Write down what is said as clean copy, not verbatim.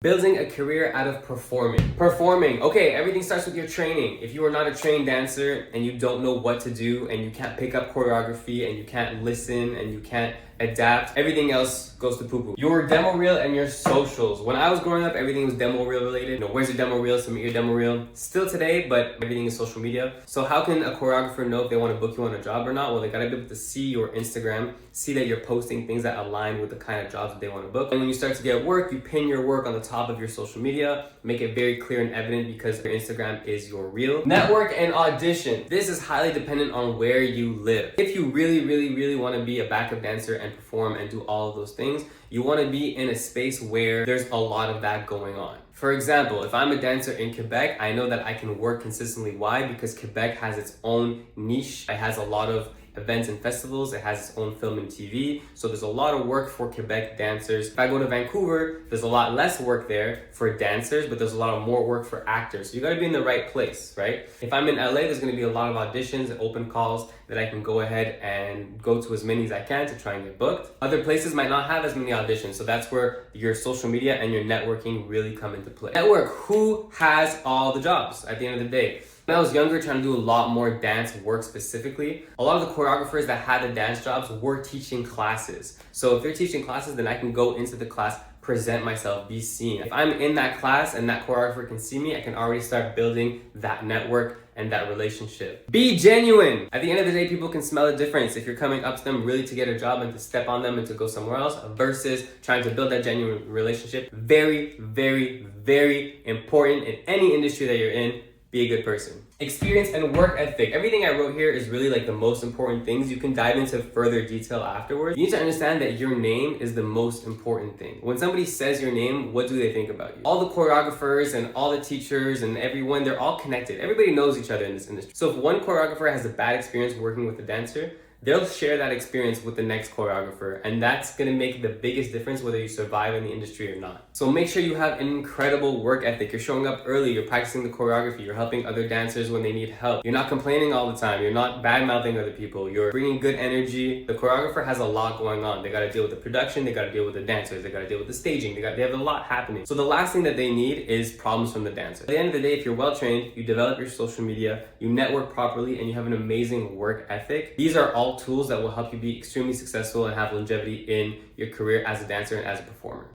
Building a career out of performing. Performing. Okay, everything starts with your training. If you are not a trained dancer and you don't know what to do and you can't pick up choreography and you can't listen and you can't adapt, everything else goes to poo-poo. Your demo reel and your socials. When I was growing up, everything was demo reel related. You know, where's your demo reel? Submit your demo reel. Still today, but everything is social media. So how can a choreographer know if they want to book you on a job or not? Well, they gotta be able to see your Instagram, see that you're posting things that align with the kind of jobs that they want to book. And when you start to get work, you pin your work on the top of your social media, make it very clear and evident because your Instagram is your reel. Network and audition. This is highly dependent on where you live. If you really want to be a backup dancer and perform and do all of those things, you want to be in a space where there's a lot of that going on. For example, if I'm a dancer in Quebec, I know that I can work consistently. Why? Because Quebec has its own niche. It has a lot of events and festivals. It has its own film and TV. So there's a lot of work for Quebec dancers. If I go to Vancouver, there's a lot less work there for dancers, but there's a lot of more work for actors. So you gotta be in the right place, right? If I'm in LA, there's gonna be a lot of auditions and open calls that I can go ahead and go to as many as I can to try and get booked. Other places might not have as many auditions. So that's where your social media and your networking really come into play. Network, who has all the jobs at the end of the day? When I was younger, trying to do a lot more dance work specifically, a lot of the choreographers that had the dance jobs were teaching classes. So if they're teaching classes, then I can go into the class, present myself, be seen. If I'm in that class and that choreographer can see me, I can already start building that network and that relationship. Be genuine. At the end of the day, people can smell the difference if you're coming up to them really to get a job and to step on them and to go somewhere else versus trying to build that genuine relationship. Very important in any industry that you're in. Be a good person. Experience and work ethic. Everything I wrote here is really like the most important things. You can dive into further detail afterwards. You need to understand that your name is the most important thing. When somebody says your name, what do they think about you? All the choreographers and all the teachers and everyone, they're all connected. Everybody knows each other in this industry. So if one choreographer has a bad experience working with a dancer, they'll share that experience with the next choreographer, and that's gonna make the biggest difference whether you survive in the industry or not. So make sure you have an incredible work ethic. You're showing up early, you're practicing the choreography, you're helping other dancers when they need help. You're not complaining all the time, you're not bad-mouthing other people, you're bringing good energy. The choreographer has a lot going on. They gotta deal with the production, they gotta deal with the dancers, they gotta deal with the staging, they have a lot happening. So the last thing that they need is problems from the dancer. At the end of the day, if you're well-trained, you develop your social media, you network properly, and you have an amazing work ethic, these are all tools that will help you be extremely successful and have longevity in your career as a dancer and as a performer.